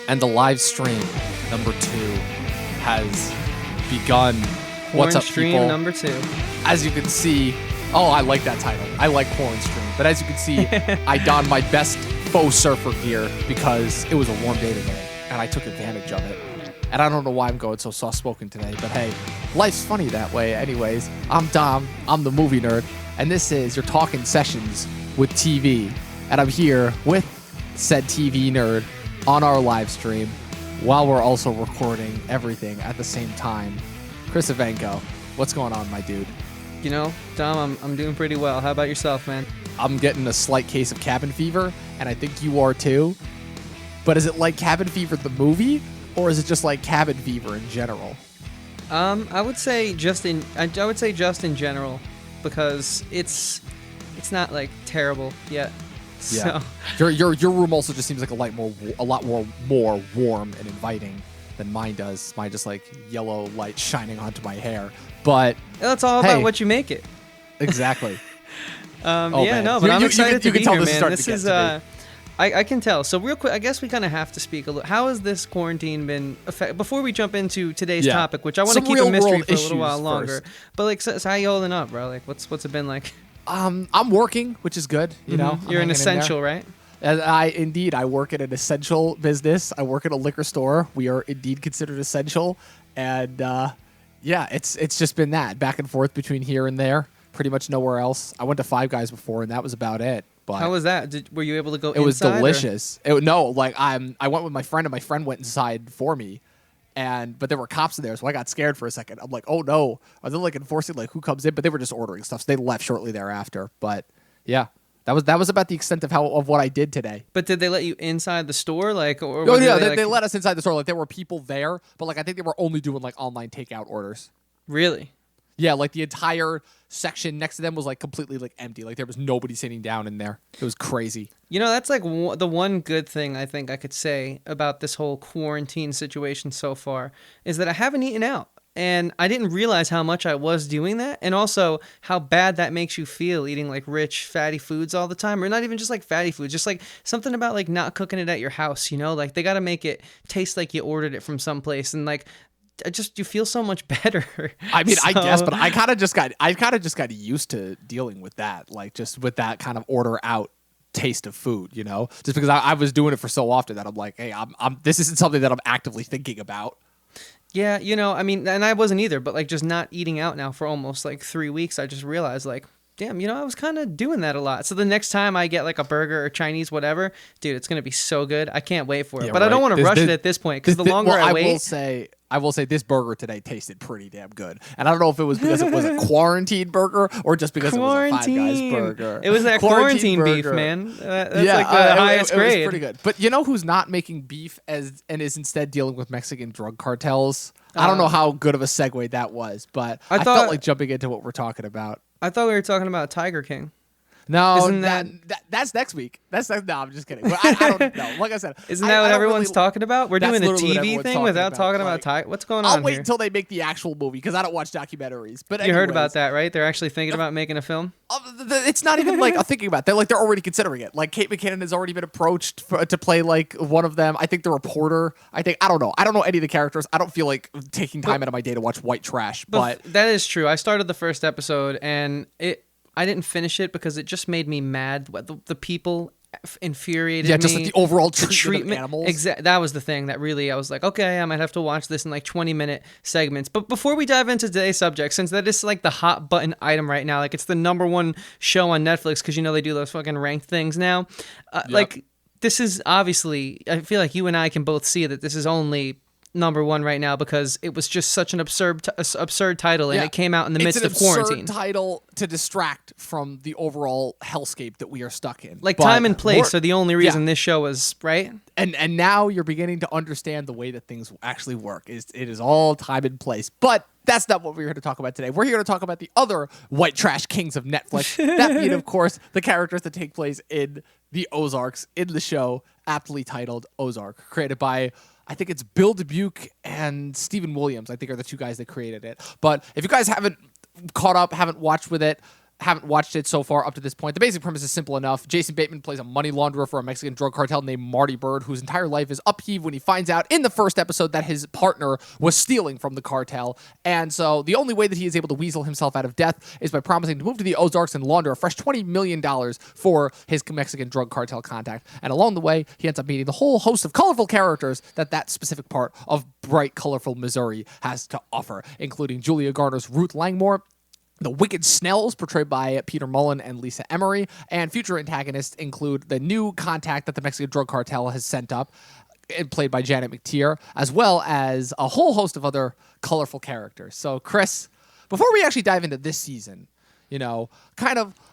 And the live stream number 2 has begun. What's up, Stream people? number 2. As you can see, I like that title. I like Porn Stream. But as you can see, I donned my best faux surfer gear because it was a warm day today, and I took advantage of it. And I don't know why I'm going so soft-spoken today, but hey, life's funny that way. Anyways, I'm Dom. I'm the movie nerd, and this is your Talkin Sessions with TV. And I'm here with said TV nerd on our live stream while we're also recording everything at the same time. Chris Evanko, what's going on, my dude? You know, Dom, I'm doing pretty well. How about yourself, man? I'm getting a slight case of cabin fever, and I think you are too. But is it like Cabin Fever the movie, or is it just like cabin fever in general? I would say just in general, because it's not like terrible yet. Yeah. So Your room also just seems like a lot more warm and inviting than mine does. Mine just like yellow light shining onto my hair. But it's all about what you make it. Exactly. Man. But I'm excited to be here, man. This is I can tell. So real quick, I guess we kind of have to speak a little. How has this quarantine been before we jump into today's topic, which I want to keep a mystery for a little while longer. But like, so how you holding up, bro? Like, what's it been like? I'm working, which is good. You know, you're an essential, right? I work at an essential business. I work at a liquor store. We are indeed considered essential, and it's just been that back and forth between here and there. Pretty much nowhere else. I went to Five Guys before, and that was about it. But how was that? Were you able to go inside? It was delicious. I went with my friend, and my friend went inside for me. But there were cops in there, so I got scared for a second. I'm like, oh no, are they like enforcing like who comes in? But they were just ordering stuff, so they left shortly thereafter. But yeah, that was about the extent of what I did today. But did they let you inside the store, like? Or they let us inside the store. Like there were people there, but like I think they were only doing like online takeout orders. Really? Yeah, like the entire section next to them was like completely like empty. Like there was nobody sitting down in there. It was crazy. You know, that's like the one good thing I think I could say about this whole quarantine situation so far is that I haven't eaten out. And I didn't realize how much I was doing that, and also how bad that makes you feel eating like rich, fatty foods all the time, or not even just like fatty foods, just like something about like not cooking it at your house, you know? Like they got to make it taste like you ordered it from someplace, and like you feel so much better. I mean, I guess, but I kind of just got used to dealing with that, like just with that kind of order out taste of food, you know, just because I was doing it for so often that I'm like, hey, this isn't something that I'm actively thinking about. Yeah, you know, I mean, and I wasn't either, but like just not eating out now for almost like 3 weeks, I just realized like, damn, you know, I was kind of doing that a lot. So the next time I get like a burger or Chinese, whatever, dude, it's going to be so good. I can't wait for it. Yeah, but right. I don't want to rush it at this point, because the longer I wait... I will say this burger today tasted pretty damn good. And I don't know if it was because it was a quarantine burger or just because it was a Five Guys burger. It was that quarantine beef, man. That's like the highest grade. It was pretty good. But you know who's not making beef and is instead dealing with Mexican drug cartels? I don't know how good of a segue that was, but I felt like jumping into what we're talking about. I thought we were talking about Tiger King. No, that's next week. No, I'm just kidding. I don't know. Like I said, isn't that what everyone's talking about? We're doing a TV thing without talking about Tiger. What's going on? I'll wait until they make the actual movie because I don't watch documentaries. But you heard about that, right? They're actually thinking about making a film. It's not even like thinking about. They're already considering it. Like Kate McKinnon has already been approached to play like one of them. I think the reporter. I don't know. I don't know any of the characters. I don't feel like taking time out of my day to watch white trash. But that is true. I started the first episode and I didn't finish it because it just made me mad. The people infuriated me. Yeah, just like the overall treatment of animals. Exactly. That was the thing that really I was like, okay, I might have to watch this in like 20-minute segments. But before we dive into today's subject, since that is like the hot button item right now, like it's the #1 show on Netflix because you know they do those fucking ranked things now. Like this is obviously, I feel like you and I can both see that this is only #1 right now because it was just such an absurd title, and it came out in the midst of quarantine. It's an absurd title to distract from the overall hellscape that we are stuck in. Like time and place are the only reason this show is right. And now you're beginning to understand the way that things actually work. It is all time and place. But that's not what we're here to talk about today. We're here to talk about the other white trash kings of Netflix. That being, of course, the characters that take place in the Ozarks in the show, aptly titled Ozark, created by, I think it's Bill Dubuque and Stephen Williams, I think are the two guys that created it. But if you guys haven't caught up, haven't watched with it, haven't watched it so far up to this point, the basic premise is simple enough. Jason Bateman plays a money launderer for a Mexican drug cartel named Marty Bird, whose entire life is upheaved when he finds out in the first episode that his partner was stealing from the cartel. And so the only way that he is able to weasel himself out of death is by promising to move to the Ozarks and launder a fresh $20 million for his Mexican drug cartel contact. And along the way, he ends up meeting the whole host of colorful characters that specific part of bright, colorful Missouri has to offer, including Julia Garner's Ruth Langmore, the Wicked Snells, portrayed by Peter Mullen and Lisa Emery, and future antagonists include the new contact that the Mexican drug cartel has sent up, played by Janet McTeer, as well as a whole host of other colorful characters. So, Chris, before we actually dive into this season, I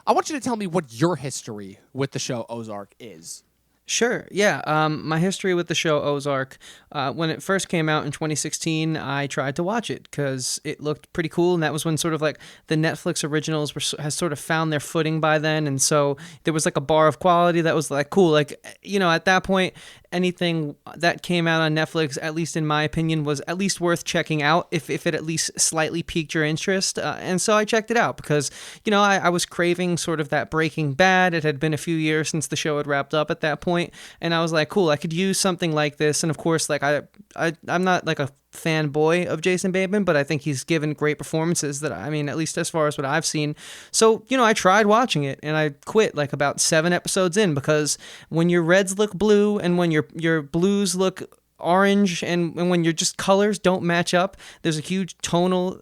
want you to tell me what your history with the show Ozark is. Sure. Yeah. My history with the show Ozark, when it first came out in 2016, I tried to watch it because it looked pretty cool, and that was when sort of like the Netflix originals has sort of found their footing by then, and so there was like a bar of quality that was like cool. Like, at that point, anything that came out on Netflix, at least in my opinion, was at least worth checking out if it at least slightly piqued your interest. And so I checked it out because, I was craving sort of that Breaking Bad. It had been a few years since the show had wrapped up at that point, and I was like, cool, I could use something like this. And of course, like I'm not like a fanboy of Jason Bateman, but I think he's given great performances at least as far as what I've seen. So, I tried watching it and I quit like about 7 episodes in, because when your reds look blue and when your blues look orange and when your just colors don't match up, there's a huge tonal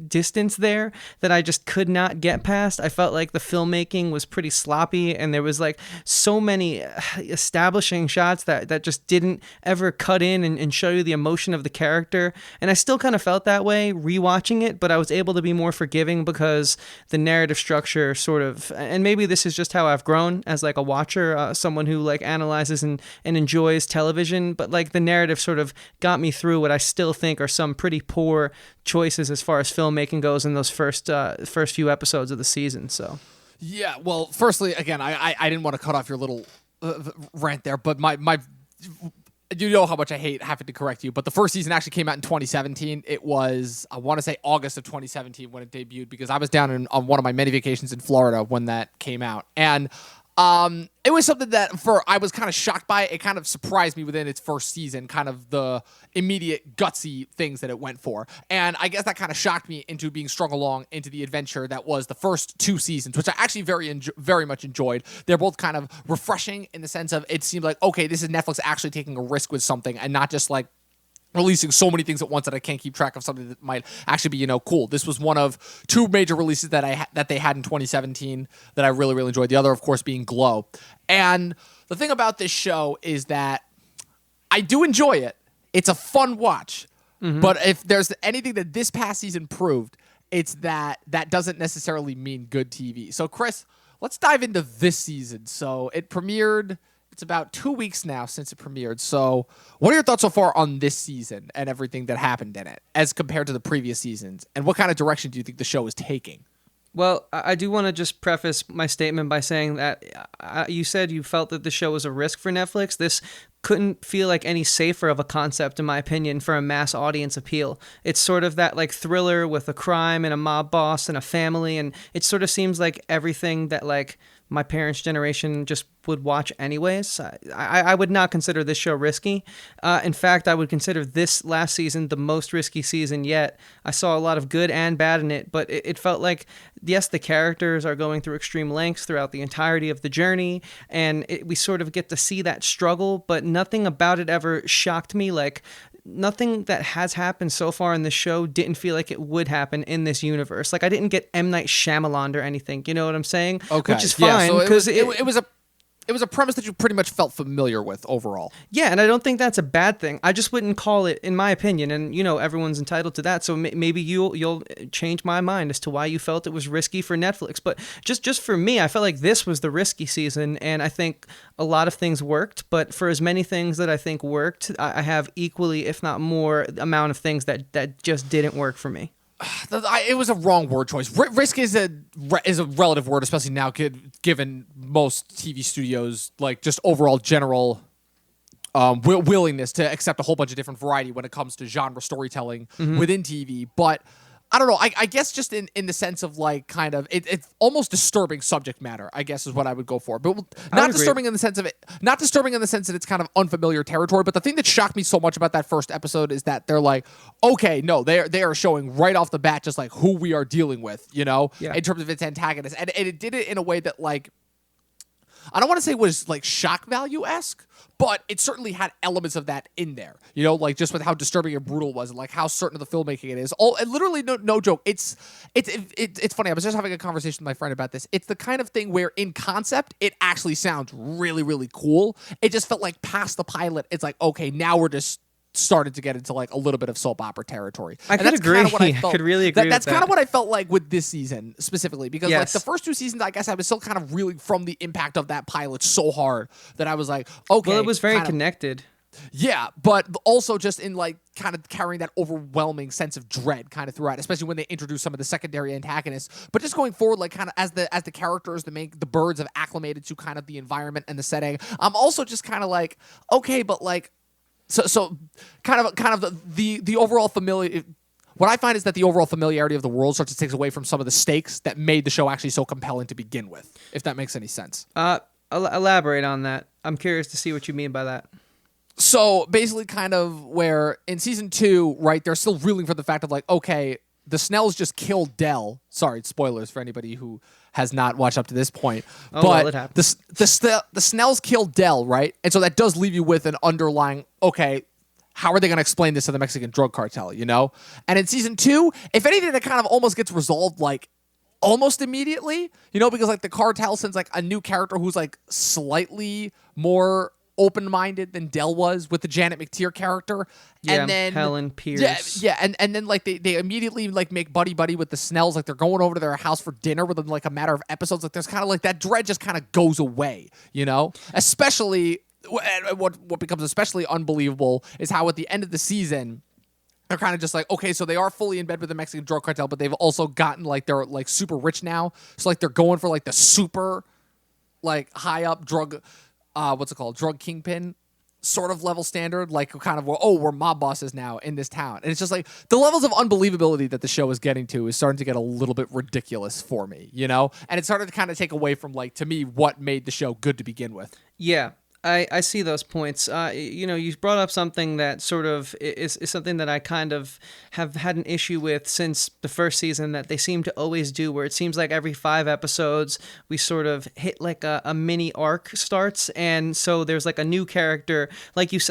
distance there that I just could not get past. I felt like the filmmaking was pretty sloppy, and there was like so many establishing shots that just didn't ever cut in and show you the emotion of the character. And I still kind of felt that way rewatching it, but I was able to be more forgiving because the narrative structure sort of, and maybe this is just how I've grown as like a watcher, someone who like analyzes and enjoys television, but like the narrative sort of got me through what I still think are some pretty poor choices as far as filmmaking goes in those first few episodes of the season. So yeah, well, firstly, again, I didn't want to cut off your little rant there, but my you know how much I hate having to correct you, but the first season actually came out in 2017. It was, I want to say, August of 2017 when it debuted, because I was down on one of my many vacations in Florida when that came out. And it was something that I was kind of shocked by. It kind of surprised me within its first season, kind of the immediate gutsy things that it went for. And I guess that kind of shocked me into being strung along into the adventure that was the first 2 seasons, which I actually very much enjoyed. They're both kind of refreshing in the sense of it seemed like, okay, this is Netflix actually taking a risk with something and not just like releasing so many things at once that I can't keep track of something that might actually be, cool. This was one of 2 major releases that they had in 2017 that I really, really enjoyed. The other, of course, being Glow. And the thing about this show is that I do enjoy it. It's a fun watch. Mm-hmm. But if there's anything that this past season proved, it's that doesn't necessarily mean good TV. So, Chris, let's dive into this season. So it premiered. It's about 2 weeks now since it premiered. So what are your thoughts so far on this season and everything that happened in it as compared to the previous seasons? And what kind of direction do you think the show is taking? Well, I do want to just preface my statement by saying that you said you felt that the show was a risk for Netflix. This couldn't feel like any safer of a concept, in my opinion, for a mass audience appeal. It's sort of that like thriller with a crime and a mob boss and a family, and it sort of seems like everything that like my parents' generation just would watch anyways. I would not consider this show risky. In fact, I would consider this last season the most risky season yet. I saw a lot of good and bad in it, but it felt like, yes, the characters are going through extreme lengths throughout the entirety of the journey, and we sort of get to see that struggle, but nothing about it ever shocked me. Like, nothing that has happened so far in the show didn't feel like it would happen in this universe. Like, I didn't get M. Night Shyamalan or anything. You know what I'm saying? Okay. Which is fine, because it was a premise that you pretty much felt familiar with overall. Yeah, and I don't think that's a bad thing. I just wouldn't call it, in my opinion, and everyone's entitled to that. So maybe you'll change my mind as to why you felt it was risky for Netflix. But just for me, I felt like this was the risky season, and I think a lot of things worked. But for as many things that I think worked, I have equally, if not more, amount of things that just didn't work for me. It was a wrong word choice. Risk is a relative word, especially now, given most TV studios like just overall general willingness to accept a whole bunch of different variety when it comes to genre storytelling within TV. But I don't know. I guess just in the sense of like kind of it's almost disturbing subject matter, I guess is what I would go for. But not disturbing in the sense of it, not disturbing in the sense that it's kind of unfamiliar territory. But the thing that shocked me so much about that first episode is that they're like, okay, no, they are showing right off the bat just like who we are dealing with, you know, in terms of its antagonist, and it did it in a way that like I don't want to say was like shock value-esque, but it certainly had elements of that in there, you know, like just with how disturbing and brutal it was and like how certain of the filmmaking it is. And literally no joke. It's funny. I was just having a conversation with my friend about this. It's the kind of thing where in concept, it actually sounds really, really cool. It just felt like past the pilot, it's like, okay, now we're just started to get into like a little bit of soap opera territory. I could agree. I could really agree. That's kind of what I felt like with this season specifically, because like the first two seasons, I guess I was still kind of reeling from the impact of that pilot so hard that I was like, okay. Well, it was very connected. Yeah, but also just in like kind of carrying that overwhelming sense of dread kind of throughout, especially when they introduce some of the secondary antagonists. But just going forward, like kind of as the characters, the birds have acclimated to kind of the environment and the setting. I'm also just kind of like, okay, but like. So kind of the overall familiar. What I find is that the overall familiarity of the world starts to take away from some of the stakes that made the show actually so compelling to begin with. If that makes any sense. Elaborate on that. I'm curious to see what you mean by that. So basically, kind of where in season 2, right? They're still reeling for the fact of like, okay, the Snells just killed Del. Sorry, spoilers for anybody who has not watched up to this point. Oh, but well, it happened. the Snells killed Del, right? And so that does leave you with an underlying, okay, how are they going to explain this to the Mexican drug cartel, you know? And in season 2, if anything, that kind of almost gets resolved like almost immediately, you know, because like the cartel sends like a new character who's like slightly more open-minded than Del was with the Janet McTeer character. Yeah, and then Helen Pierce. Yeah, and then like they immediately like make buddy with the Snells, like they're going over to their house for dinner within like a matter of episodes. Like there's kind of like that dread just kind of goes away, you know? Especially what becomes especially unbelievable is how at the end of the season they're kind of just like, okay, so they are fully in bed with the Mexican drug cartel, but they've also gotten like they're like super rich now. So like they're going for like the super like high up drug drug kingpin sort of level standard, like kind of, we're mob bosses now in this town. And it's just like the levels of unbelievability that the show is getting to is starting to get a little bit ridiculous for me, you know? And it started to kind of take away from like, to me, what made the show good to begin with. Yeah. I see those points. You know, you brought up something that sort of is something that I kind of have had an issue with since the first season, that they seem to always do, where it seems like every 5 episodes we sort of hit like a mini arc starts, and so there's like a new character, like you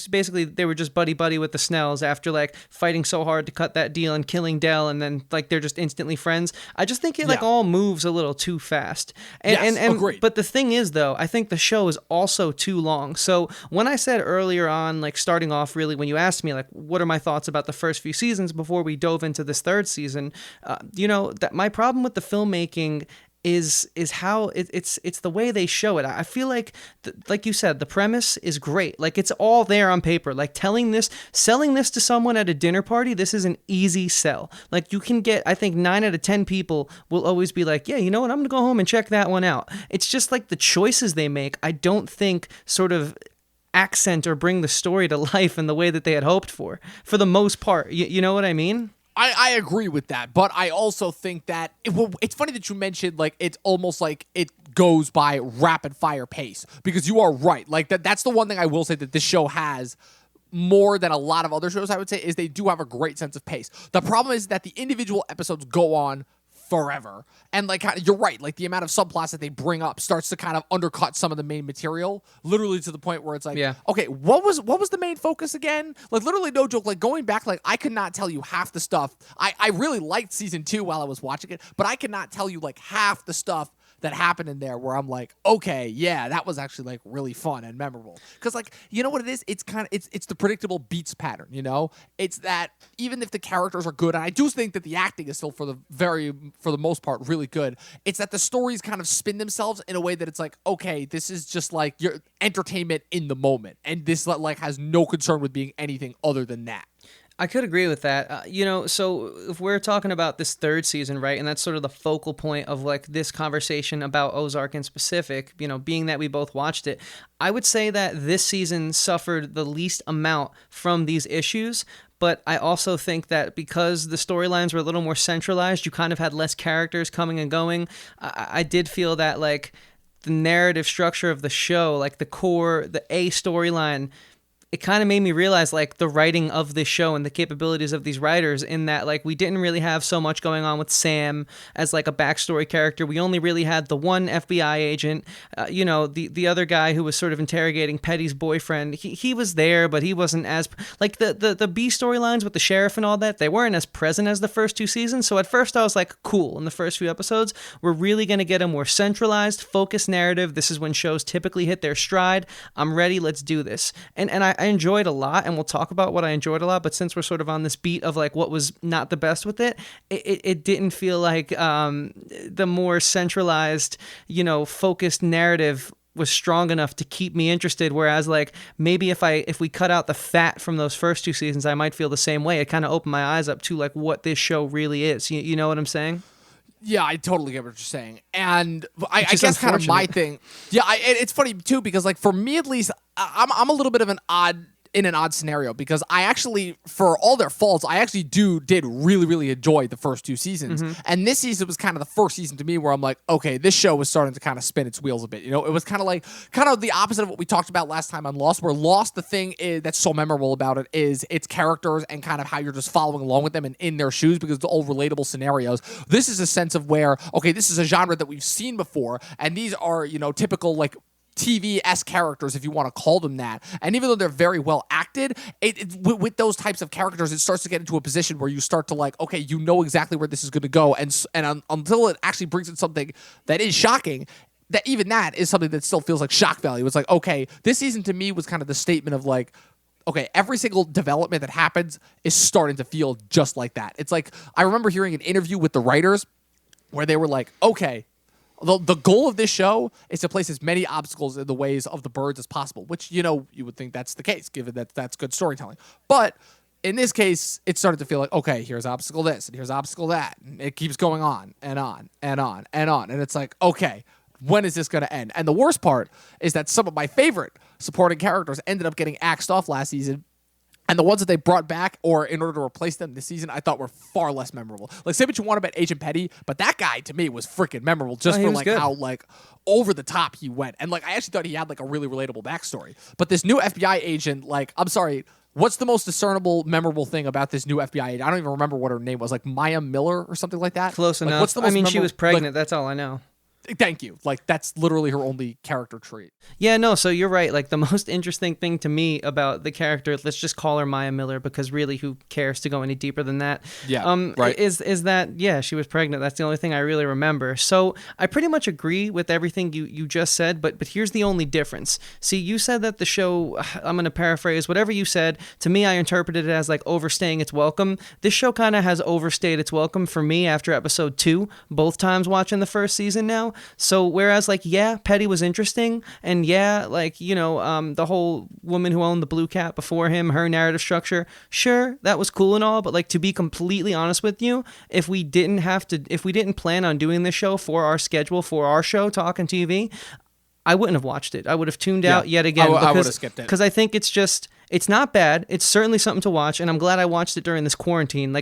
basically they were just buddy with the Snells after like fighting so hard to cut that deal and killing Del, and then like they're just instantly friends. I just think it like all moves a little too fast. And agreed. But the thing is though, I think the show is also too long. So when I said earlier on, like starting off really, when you asked me like what are my thoughts about the first few seasons before we dove into this third season, you know, that my problem with the filmmaking is how it's the way they show it. I feel like like you said, the premise is great. Like it's all there on paper. Like selling this to someone at a dinner party, this is an easy sell. Like you can get, I think 9 out of 10 people will always be like, yeah, you know what, I'm gonna go home and check that one out. It's just like the choices they make, I don't think sort of accent or bring the story to life in the way that they had hoped for the most part. You know what I mean? I agree with that, but I also think that it's funny that you mentioned like it's almost like it goes by rapid fire pace, because you are right. Like that's the one thing I will say that this show has more than a lot of other shows, I would say, is they do have a great sense of pace. The problem is that the individual episodes go on forever, and like you're right, like the amount of subplots that they bring up starts to kind of undercut some of the main material, literally to the point where it's like, okay, what was the main focus again? Like literally, no joke, like going back, like I could not tell you half the stuff. I really liked season 2 while I was watching it, but I could not tell you like half the stuff that happened in there where I'm like, okay, yeah, that was actually like really fun and memorable. Because like, you know what it is? It's kind of, it's the predictable beats pattern, you know? It's that even if the characters are good, and I do think that the acting is still for the most part really good, it's that the stories kind of spin themselves in a way that it's like, okay, this is just like your entertainment in the moment. And this like has no concern with being anything other than that. I could agree with that. You know, so if we're talking about this third season, right, and that's sort of the focal point of like this conversation about Ozark in specific, you know, being that we both watched it, I would say that this season suffered the least amount from these issues. but I also think that because the storylines were a little more centralized, you kind of had less characters coming and going. I did feel that like the narrative structure of the show, like the core, the A storyline, it kind of made me realize like the writing of this show and the capabilities of these writers, in that like we didn't really have so much going on with Sam as like a backstory character. We only really had the one FBI agent, the other guy who was sort of interrogating Petty's boyfriend. He was there, but he wasn't as like the B storylines with the sheriff and all that. They weren't as present as the first two seasons. So at first I was like, cool. In the first few episodes, we're really going to get a more centralized, focused narrative. This is when shows typically hit their stride. I'm ready. Let's do this. And I enjoyed a lot, and we'll talk about what I enjoyed a lot, but since we're sort of on this beat of like what was not the best with it didn't feel like the more centralized, focused narrative was strong enough to keep me interested. Whereas like maybe if we cut out the fat from those first two seasons, I might feel the same way. It kind of opened my eyes up to like what this show really is. You know what I'm saying? Yeah, I totally get what you're saying. And I guess kind of my thing. Yeah, it's funny too, because like for me at least, I'm a little bit of an odd scenario, because I actually, for all their faults, I actually did really, really enjoy the first two seasons. Mm-hmm. And this season was kind of the first season to me where I'm like, okay, this show was starting to kind of spin its wheels a bit. It was kind of the opposite of what we talked about last time on Lost, where Lost, the thing that's so memorable about it is its characters and kind of how you're just following along with them and in their shoes, because it's all relatable scenarios. This is a sense of where, okay, this is a genre that we've seen before, and these are, typical like TV-esque characters, if you want to call them that. And even though they're very well acted, with those types of characters, it starts to get into a position where you start to like, okay, you know exactly where this is going to go. And until it actually brings in something that is shocking, that is something that still feels like shock value. It's like, okay, this season to me was kind of the statement of like, okay, every single development that happens is starting to feel just like that. It's like, I remember hearing an interview with the writers where they were like, okay, the goal of this show is to place as many obstacles in the ways of the birds as possible, which, you would think that's the case, given that that's good storytelling. But in this case, it started to feel like, okay, here's obstacle this, and here's obstacle that. And it keeps going on and on and on and on. And it's like, okay, when is this going to end? And the worst part is that some of my favorite supporting characters ended up getting axed off last season. And the ones that they brought back, or in order to replace them this season, I thought were far less memorable. Like, say what you want about Agent Petty, but that guy, to me, was freaking memorable just for, like, good. How, like, over the top he went. And, like, I actually thought he had, like, a really relatable backstory. But this new FBI agent, like, I'm sorry, what's the most discernible, memorable thing about this new FBI agent? I don't even remember what her name was. Like, Maya Miller or something like that? Close enough. What's the most she was pregnant. That's all I know. Thank you. Like, that's literally her only character trait. Yeah, no, so you're right. Like, the most interesting thing to me about the character, let's just call her Maya Miller, because really, who cares to go any deeper than that? Yeah, right. Is that, yeah, she was pregnant. That's the only thing I really remember. So I pretty much agree with everything you just said, but here's the only difference. See, you said that the show, I'm going to paraphrase, whatever you said, to me, I interpreted it as, like, overstaying its welcome. This show kind of has overstayed its welcome for me after episode 2, both times watching the first season now. So whereas like, yeah, Petty was interesting, and yeah, like, the whole woman who owned the blue cat before him, her narrative structure, sure, that was cool and all, but like, to be completely honest with you, if we didn't plan on doing this show for our schedule, for our show, Talkin TV, I wouldn't have watched it. I would have tuned out yet again. I would have skipped it. Because I think it's not bad. It's certainly something to watch, and I'm glad I watched it during this quarantine.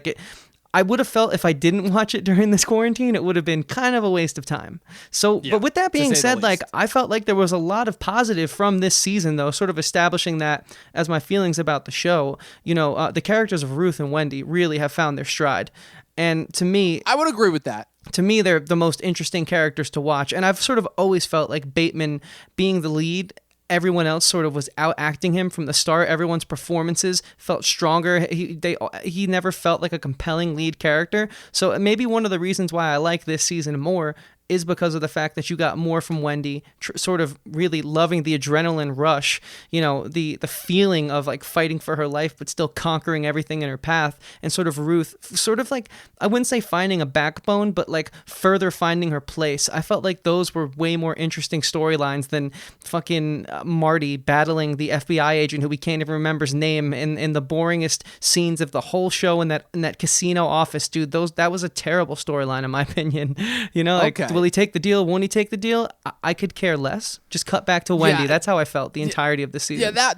I would have felt if I didn't watch it during this quarantine, it would have been kind of a waste of time. So, yeah, but with that being said, like, I felt like there was a lot of positive from this season, though, sort of establishing that as my feelings about the show. The characters of Ruth and Wendy really have found their stride. And to me, I would agree with that. To me, they're the most interesting characters to watch. And I've sort of always felt like Bateman being the lead, everyone else sort of was out acting him from the start. Everyone's performances felt stronger. He never felt like a compelling lead character. So maybe one of the reasons why I like this season more is because of the fact that you got more from Wendy, sort of really loving the adrenaline rush, the feeling of like fighting for her life, but still conquering everything in her path. And sort of Ruth, sort of like, I wouldn't say finding a backbone, but like further finding her place. I felt like those were way more interesting storylines than fucking Marty battling the FBI agent who we can't even remember his name in the boringest scenes of the whole show in that casino office, dude. That was a terrible storyline in my opinion. Okay. Will he take the deal? Won't he take the deal? I could care less. Just cut back to Wendy. Yeah. That's how I felt the entirety of the season. Yeah,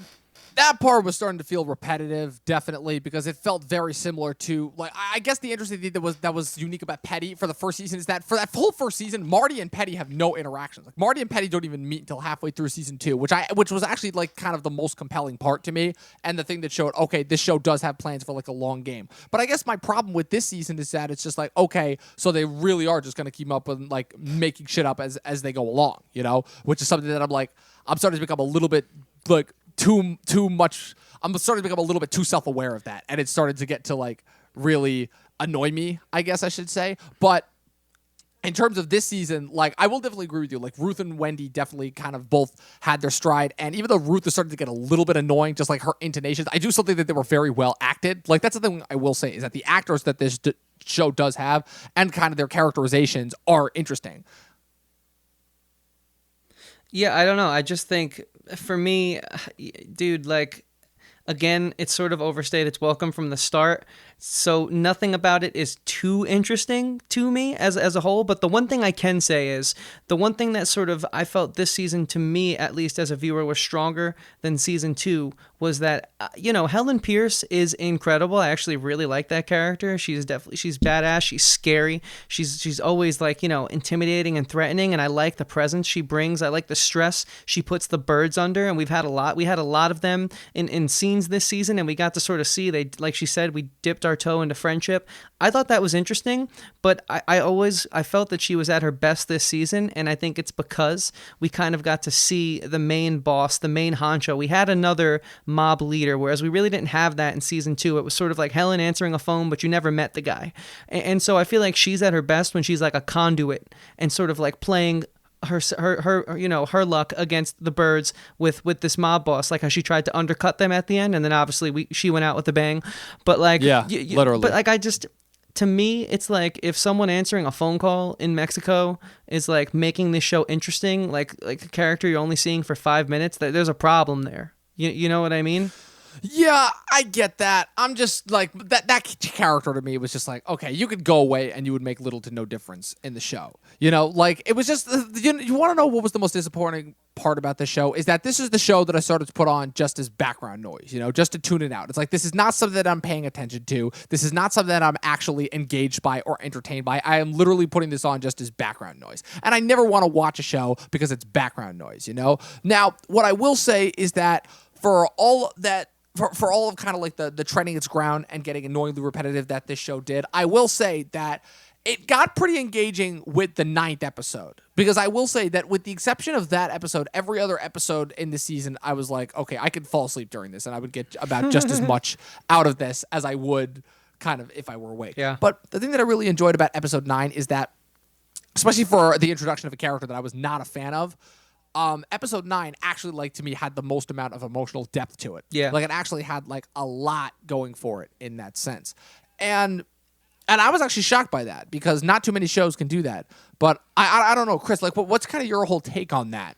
that part was starting to feel repetitive, definitely, because it felt very similar to, like, I guess the interesting thing that was unique about Petty for the first season is that for that whole first season, Marty and Petty have no interactions. Like, Marty and Petty don't even meet until halfway through season 2, which was actually like kind of the most compelling part to me, and the thing that showed, okay, this show does have plans for like a long game. But I guess my problem with this season is that it's just like, okay, so they really are just gonna keep up and like making shit up as they go along, you know, which is something that I'm starting to become a little bit like too much. I'm starting to become a little bit too self-aware of that, and it started to get to like really annoy me, I guess I should say. But in terms of this season, like, I will definitely agree with you. Like, Ruth and Wendy definitely kind of both had their stride, and even though Ruth is starting to get a little bit annoying, just like her intonations, I do still think that they were very well acted. Like, that's the thing I will say, is that the actors that this show does have and kind of their characterizations are interesting. Yeah, I don't know. I just think, for me, dude, like, again, it's sort of overstayed its welcome from the start. So nothing about it is too interesting to me as a whole. But the one thing I can say is, the one thing that sort of I felt this season, to me at least as a viewer, was stronger than season 2 was that, Helen Pierce is incredible. I actually really like that character. She's badass. She's scary. She's always like, intimidating and threatening. And I like the presence she brings. I like the stress she puts the birds under. And we had a lot of them in scenes this season. And we got to sort of see, they, like she said, we dipped our toe into friendship. I thought that was interesting, but I felt that she was at her best this season, and I think it's because we kind of got to see the main boss, the main honcho. We had another mob leader, whereas we really didn't have that in season 2. It was sort of like Helen answering a phone, but you never met the guy. And so I feel like she's at her best when she's like a conduit and sort of like playing her luck against the birds with this mob boss, like how she tried to undercut them at the end, and then obviously she went out with a bang. But like, literally. But like, to me, it's like if someone answering a phone call in Mexico is like making this show interesting, like a character you're only seeing for 5 minutes, there's a problem there. You know what I mean? Yeah, I get that. I'm just like, that character to me was just like, okay, you could go away and you would make little to no difference in the show. Like, it was just, you want to know what was the most disappointing part about the show is that this is the show that I started to put on just as background noise, just to tune it out. It's like, this is not something that I'm paying attention to. This is not something that I'm actually engaged by or entertained by. I am literally putting this on just as background noise. And I never want to watch a show because it's background noise, Now, what I will say is that for all that, for all of kind of like the treading its ground and getting annoyingly repetitive that this show did, I will say that it got pretty engaging with the 9th episode. Because I will say that with the exception of that episode, every other episode in the season, I was like, okay, I could fall asleep during this and I would get about just as much out of this as I would kind of if I were awake. Yeah. But the thing that I really enjoyed about episode 9 is that, especially for the introduction of a character that I was not a fan of, episode 9 actually, like, to me, had the most amount of emotional depth to it. Yeah. Like, it actually had, like, a lot going for it in that sense. And I was actually shocked by that because not too many shows can do that. But I don't know, Chris, like, what's kind of your whole take on that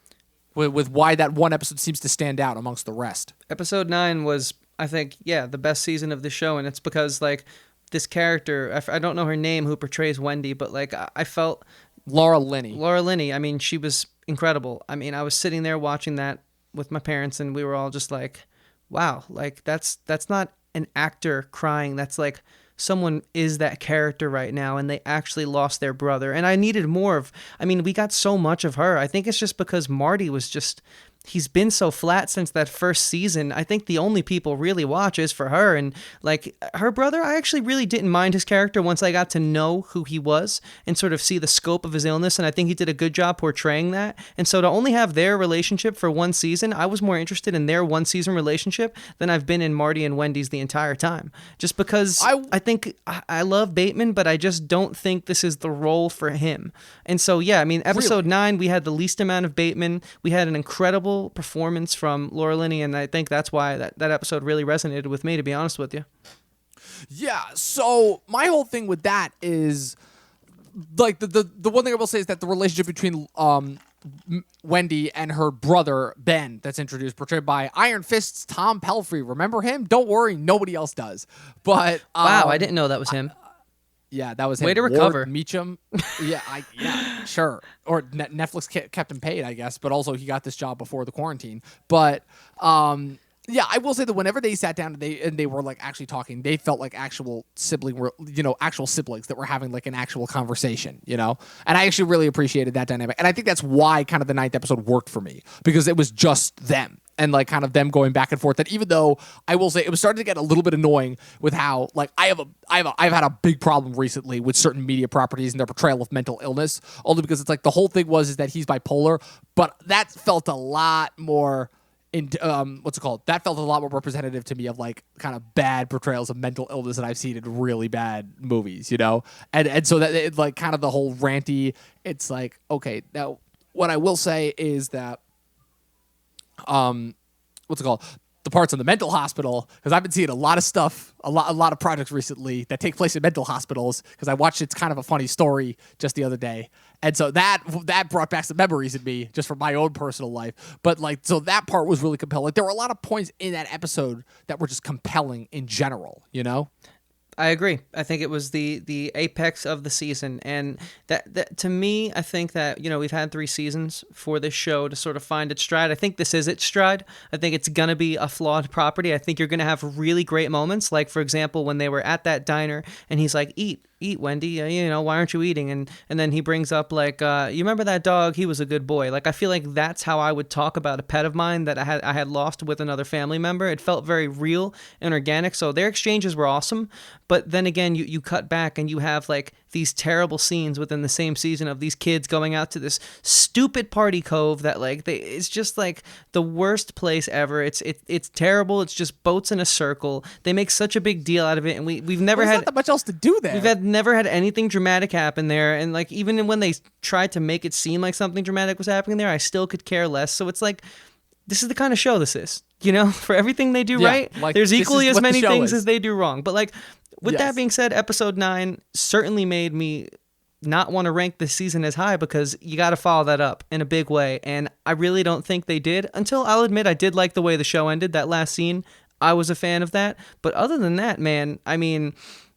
with why that one episode seems to stand out amongst the rest? Episode 9 was, I think, the best season of the show. And it's because, like, this character, I don't know her name, who portrays Wendy, but, like, I felt... Laura Linney. I mean, she was incredible. I mean, I was sitting there watching that with my parents, and we were all just like, wow, like, that's not an actor crying. That's like someone is that character right now, and they actually lost their brother. And I needed more of, we got so much of her. I think it's just because Marty was just... He's been so flat since that first season. I think the only people really watch is for her. And like her brother, I actually really didn't mind his character once I got to know who he was and sort of see the scope of his illness. And I think he did a good job portraying that. And so to only have their relationship for one season, I was more interested in their one season relationship than I've been in Marty and Wendy's the entire time. Just because I think I love Bateman, but I just don't think this is the role for him. And so, episode 9, we had the least amount of Bateman. We had an incredible performance from Laura Linney, and I think that's why that episode really resonated with me, to be honest with you. Yeah, so my whole thing with that is, like, the one thing I will say is that the relationship between Wendy and her brother, Ben, that's introduced, portrayed by Iron Fist's Tom Pelphrey. Remember him? Don't worry, nobody else does. But wow, I didn't know that was him. Yeah, that was him. Way to recover. Ward Meacham. Yeah, sure. Or Netflix kept him paid, I guess. But also, he got this job before the quarantine. But Yeah, I will say that whenever they sat down and they were like actually talking, they felt like actual actual siblings that were having like an actual conversation, And I actually really appreciated that dynamic. And I think that's why kind of the 9th episode worked for me, because it was just them. And like kind of them going back and forth. That even though I will say it was starting to get a little bit annoying with how like I've had a big problem recently with certain media properties and their portrayal of mental illness, only because it's like the whole thing is that he's bipolar, but that felt a lot more that felt a lot more representative to me of like kind of bad portrayals of mental illness that I've seen in really bad movies, and so that it, like kind of the whole ranty. It's like, okay, now what I will say is that the parts on the mental hospital, because I've been seeing a lot of stuff, a lot of projects recently that take place in mental hospitals, because I watched It's Kind of a Funny Story just the other day, and so that brought back some memories in me just from my own personal life. But like, so that part was really compelling. There were a lot of points in that episode that were just compelling in general, I agree. I think it was the apex of the season, and that to me, I think that we've had 3 seasons for this show to sort of find its stride. I think this is its stride. I think it's gonna be a flawed property. I think you're gonna have really great moments, like for example when they were at that diner and he's like, "Eat, Wendy. Why aren't you eating?" And then he brings up like, "You remember that dog? He was a good boy." Like I feel like that's how I would talk about a pet of mine that I had lost with another family member. It felt very real and organic. So their exchanges were awesome. But then again, you cut back and you have like these terrible scenes within the same season of these kids going out to this stupid party cove that like it's just like the worst place ever. It's terrible. It's just boats in a circle. They make such a big deal out of it, and we've never had not that much else to do there. We've never had anything dramatic happen there, and like even when they tried to make it seem like something dramatic was happening there, I still could care less. So it's like, this is the kind of show this is, for everything they do right, like, there's equally as many things is. as they do wrong. But like, with that being said, episode 9 certainly made me not want to rank this season as high, because you got to follow that up in a big way, and I really don't think they did, until I'll admit I did like the way the show ended. That last scene, I was a fan of that. But other than that, man, I mean,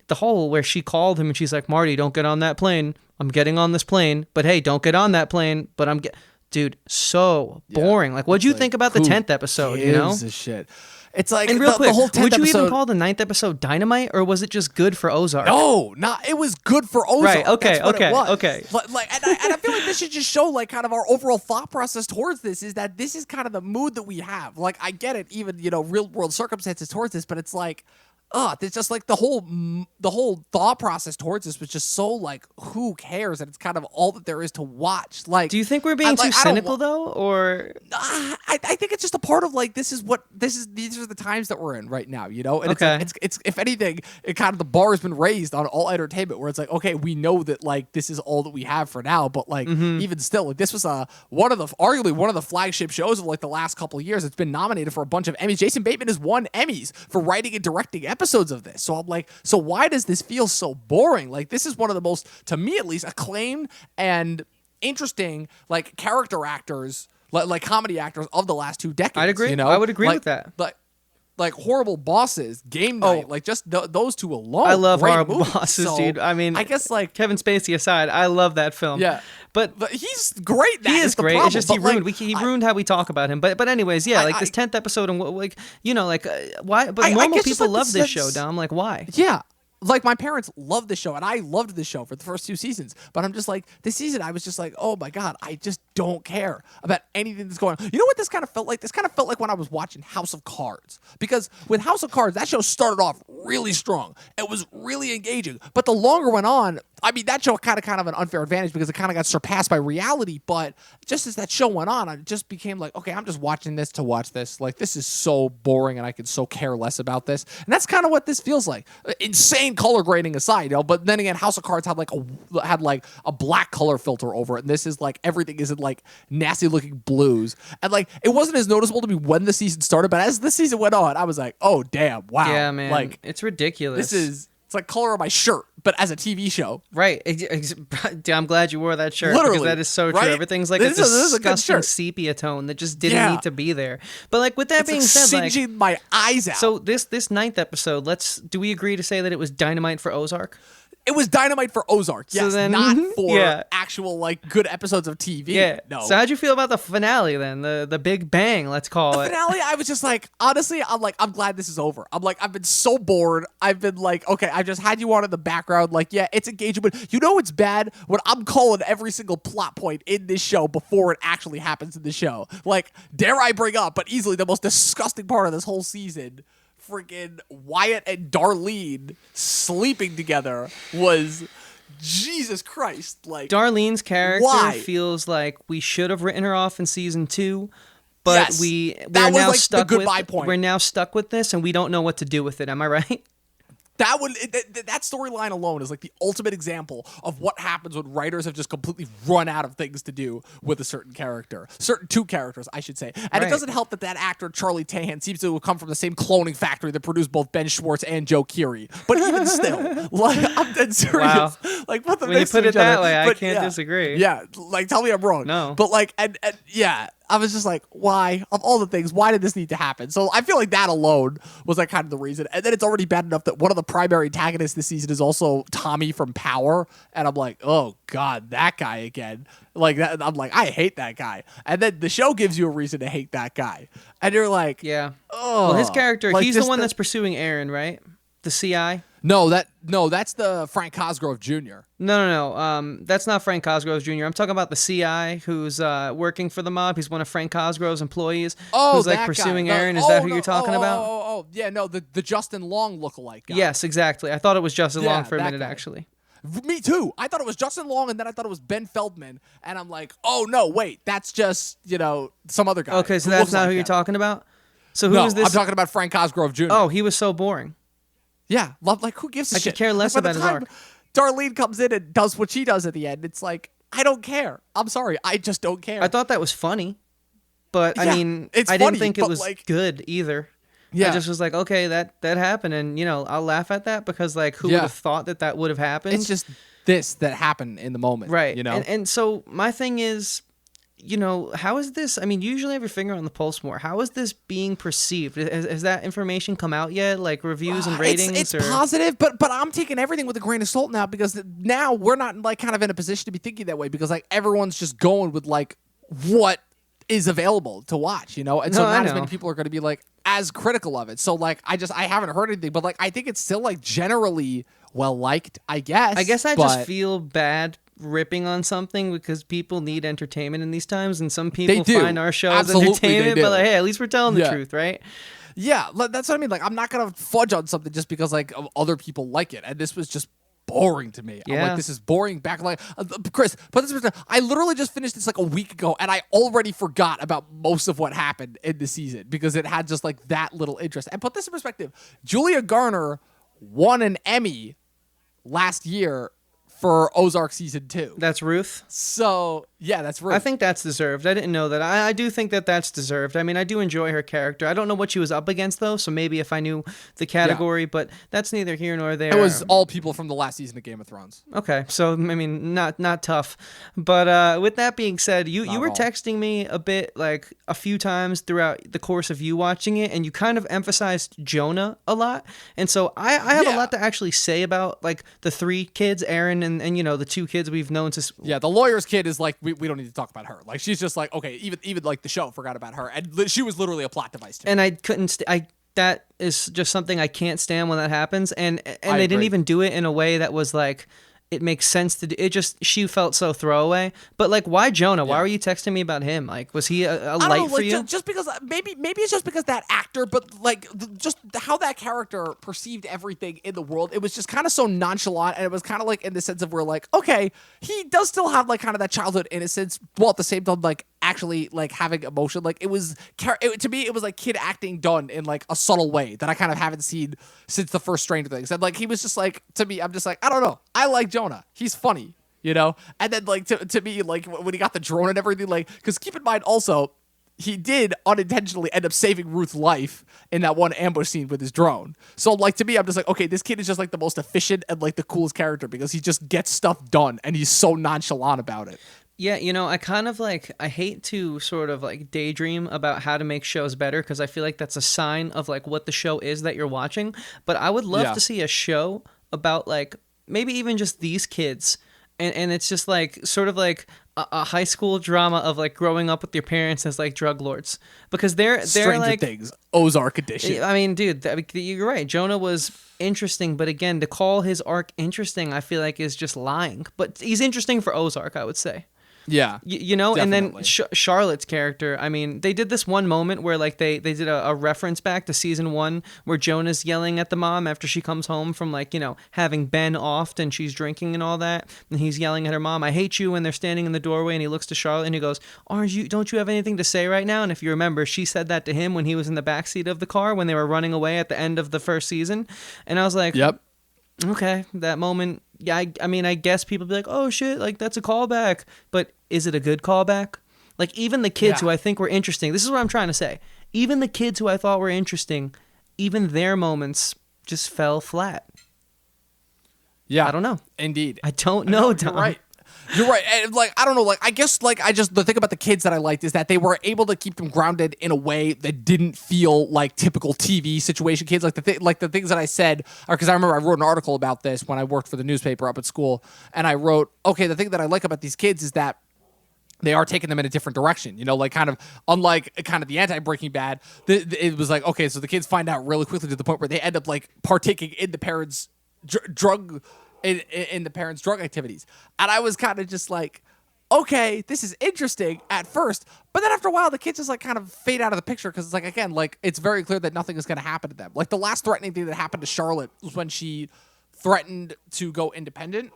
the whole where she called him and she's like, "Marty, don't get on that plane. I'm getting on this plane, but hey, don't get on that plane, but dude, so boring. Like, what'd you think about the 10th episode, gives a shit. It's like, and real quick, the whole 10th would you episode, even call the 9th episode dynamite, or was it just good for Ozark? No, it was good for Ozark. Right, okay. And I feel like this should just show like kind of our overall thought process towards this, is that this is kind of the mood that we have. Like, I get it, even, real world circumstances towards this, but it's like, it's just like the whole thought process towards this was just so like, who cares? And it's kind of all that there is to watch. Like, do you think we're being too cynical though, or I think it's just a part of like, these are the times that we're in right now, And okay. it's if anything, it kind of, the bar has been raised on all entertainment, where it's like, okay, we know that like this is all that we have for now, but like even still, like this was arguably one of the flagship shows of like the last couple of years. It's been nominated for a bunch of Emmys. Jason Bateman has won Emmys for writing and directing episodes of this. So I'm like, so why does this feel so boring? Like, this is one of the most, to me at least, acclaimed and interesting like character actors, like comedy actors of the last 2 decades. I'd agree. I would agree with that. Like Horrible Bosses, Game Night, like just those 2 alone. I love Horrible movies. Bosses, so, dude. I mean, I guess like Kevin Spacey aside, I love that film. Yeah, but he's great. He is great. It's just he ruined how we talk about him. But anyways, yeah, like this 10th episode, and like why? But normal people love this show, Dom. Like, why? Yeah. Like, my parents loved the show, and I loved the show for the first 2 seasons. But I'm just like, this season, I was just like, oh my God, I just don't care about anything that's going on. You know what this kind of felt like? This kind of felt like when I was watching House of Cards. Because with House of Cards, that show started off really strong. It was really engaging. But the longer went on, I mean, that show kind of an unfair advantage because it kind of got surpassed by reality. But just as that show went on, it just became like, okay, I'm just watching this to watch this. Like, this is so boring, and I could so care less about this. And that's kind of what this feels like. Insane color grading aside, but then again, House of Cards had like a black color filter over it, and this is like everything is in like nasty looking blues, and like it wasn't as noticeable to me when the season started, but as the season went on, I was like, oh damn, wow, yeah, man, like it's ridiculous. It's like color of my shirt, but as a TV show. Right. I'm glad you wore that shirt. Literally, because that is so true. right? Everything's like This a is a good disgusting shirt. sepia tone that just didn't need to be there. But like with that It's being like said, like singeing my eyes out. so this 9th episode, do we agree to say that it was dynamite for Ozark? It was dynamite for Ozark, yes, So then- not for yeah. actual like good episodes of TV. Yeah. No. So how'd you feel about the finale then? The big bang, let's call it. Finale, I was just like, honestly, I'm glad this is over. I'm like, I've been so bored. I've been like, okay, I just had you on in the background. Like, yeah, it's engaging, but you know it's bad when I'm calling every single plot point in this show before it actually happens in the show. Like, dare I bring up, but easily the most disgusting part of this whole season, freaking Wyatt and Darlene sleeping together was Jesus Christ. Like, Darlene's character why? feels like we should have written her off in season 2, but Yes, we're that was now like the stuck goodbye with point. we're now stuck with this, and we don't know what to do with it. Am I right? that storyline alone is like the ultimate example of what happens when writers have just completely run out of things to do with a certain character. Two characters, I should say. And Right. it doesn't help that actor, Charlie Tahan, seems to have come from the same cloning factory that produced both Ben Schwartz and Joe Keery. But even still, like, I'm dead serious. Wow. Like, put them When you next to put it each other. that way, I But can't yeah. disagree. Yeah, like, tell me I'm wrong. No. But like, and yeah, I was just like, why? Of all the things, why did this need to happen? So I feel like that alone was like kind of the reason. And then it's already bad enough that one of the primary antagonists this season is also Tommy from Power. And I'm like, oh God, that guy again. Like that, I'm like, I hate that guy. And then the show gives you a reason to hate that guy. And you're like, Yeah. oh. Well, his character, Like, he's the just one that's pursuing Aaron, right? The CI? No, that's the Frank Cosgrove Jr. No. That's not Frank Cosgrove's Jr. I'm talking about the CI who's working for the mob. He's one of Frank Cosgrove's employees. Oh, who's like that pursuing guy. Aaron. Is that who you're talking about? Yeah, no, the Justin Long lookalike guy. Yes, exactly. I thought it was Justin Yeah, Long for a that minute, guy. actually. Me too. I thought it was Justin Long, and then I thought it was Ben Feldman, and I'm like, oh no, wait, that's just some other guy. Okay, so who that's looks not like who you're that. talking about? So who No, is this? I'm talking about Frank Cosgrove Jr. Oh, he was so boring. yeah, like who gives a I shit? could care less Like, by about the his time arc. Darlene comes in and does what she does at the end, it's like I don't care. I'm sorry, I just don't care. I thought that was funny, but I Yeah, mean, it's I didn't funny, think it but, was like- good either. Yeah. I just was like, okay, that happened, and I'll laugh at that because like, who Yeah. would have thought that would have happened? it's just this that happened in the moment, right. You know, And so my thing is, how is this? I mean, usually have your finger on the pulse more. How is this being perceived? Has that information come out yet? Like reviews and ratings? It's or positive, but I'm taking everything with a grain of salt now because now we're not like kind of in a position to be thinking that way because like everyone's just going with like what is available to watch, and so No, I not as know. many people are going to be like as critical of it. So like I haven't heard anything, but like I think it's still like generally well liked, I guess. I guess I but just feel bad ripping on something because people need entertainment in these times, and some people do. find our show as Absolutely, they entertainment, do. but like, hey, at least we're telling the Yeah. truth, right? yeah, that's what I mean. Like I'm not gonna fudge on something just because like other people like it, and this was just boring to me. I'm Yeah. like, this is boring. Back like Chris, but this was, I literally just finished this like a week ago, and I already forgot about most of what happened in the season because it had just like that little interest. And put this in perspective: Julia Garner won an Emmy last year for Ozark season 2. That's Ruth. So yeah, that's right. I think that's deserved. I didn't know that. I do think that's deserved. I mean, I do enjoy her character. I don't know what she was up against though, so maybe if I knew the category, but that's neither here nor there. it was all people from the last season of Game of Thrones. Okay, so I mean, not tough, but with that being said, you were at all. texting me a bit like a few times throughout the course of you watching it, and you kind of emphasized Jonah a lot, and so I have a Yeah. lot to actually say about like the 3 kids, Aaron and the 2 kids we've known since. Yeah, the lawyer's kid is like we don't need to talk about her. Like she's just like okay, even like the show forgot about her, and she was literally a plot device too. And I couldn't. That is just something I can't stand when that happens, and they didn't agree. even do it in a way that was like. It makes sense to do. It just she felt so throwaway. But like, why Jonah? Why were you texting me about him? Like, was he a I don't light know, for like, you? just because maybe it's just because that actor, but like just how that character perceived everything in the world, it was just kind of so nonchalant, and it was kind of like in the sense of where like okay, he does still have like kind of that childhood innocence, while at the same time like actually like having emotion. Like it was to me, it was like kid acting done in like a subtle way that I kind of haven't seen since the first Stranger Things. And like he was just like to me, I'm just like I don't know, I like Jonah, he's funny. And then like to me, like when he got the drone and everything, like because keep in mind also he did unintentionally end up saving Ruth's life in that one ambush scene with his drone. So like to me, I'm just like okay, this kid is just like the most efficient and like the coolest character because he just gets stuff done and he's so nonchalant about it. Yeah, I kind of like, I hate to sort of like daydream about how to make shows better because I feel like that's a sign of like what the show is that you're watching. But I would love Yeah. to see a show about like maybe even just these kids, and it's just like sort of like a high school drama of like growing up with your parents as like drug lords, because they're Stranger like Things, Ozark edition. I mean, dude, you're right. Jonah was interesting, but again, to call his arc interesting, I feel like is just lying. But he's interesting for Ozark, I would say. Yeah, You know, definitely. and then Charlotte's character. I mean, they did this one moment where like they did a reference back to season 1 where Jonah's yelling at the mom after she comes home from like, you know, having been offed and she's drinking and all that, and he's yelling at her mom, "I hate you," and they're standing in the doorway, and he looks to Charlotte and he goes, don't you have anything to say right now? And if you remember, she said that to him when he was in the backseat of the car when they were running away at the end of the first season, and I was like, Yep. Okay, that moment, yeah, I mean, I guess people be like, oh shit, like that's a callback, but is it a good callback? Like even the kids who I think were interesting, this is what I'm trying to say, even the kids who I thought were interesting, even their moments just fell flat. Yeah, I don't know. Indeed, I don't know, Tom. You're right. You're right. And like, I don't know. Like, I guess like the thing about the kids that I liked is that they were able to keep them grounded in a way that didn't feel like typical TV situation kids. Like the things that I said are because I remember I wrote an article about this when I worked for the newspaper up at school, and I wrote, okay, the thing that I like about these kids is that they are taking them in a different direction, you know, like kind of unlike kind of the anti-Breaking Bad. It was like, okay, so the kids find out really quickly to the point where they end up like partaking in the parents' drug in the parents' drug activities. And I was kind of just like, okay, this is interesting at first, but then after a while, the kids just like kind of fade out of the picture because it's like, again, like it's very clear that nothing is going to happen to them. Like the last threatening thing that happened to Charlotte was when she threatened to go independent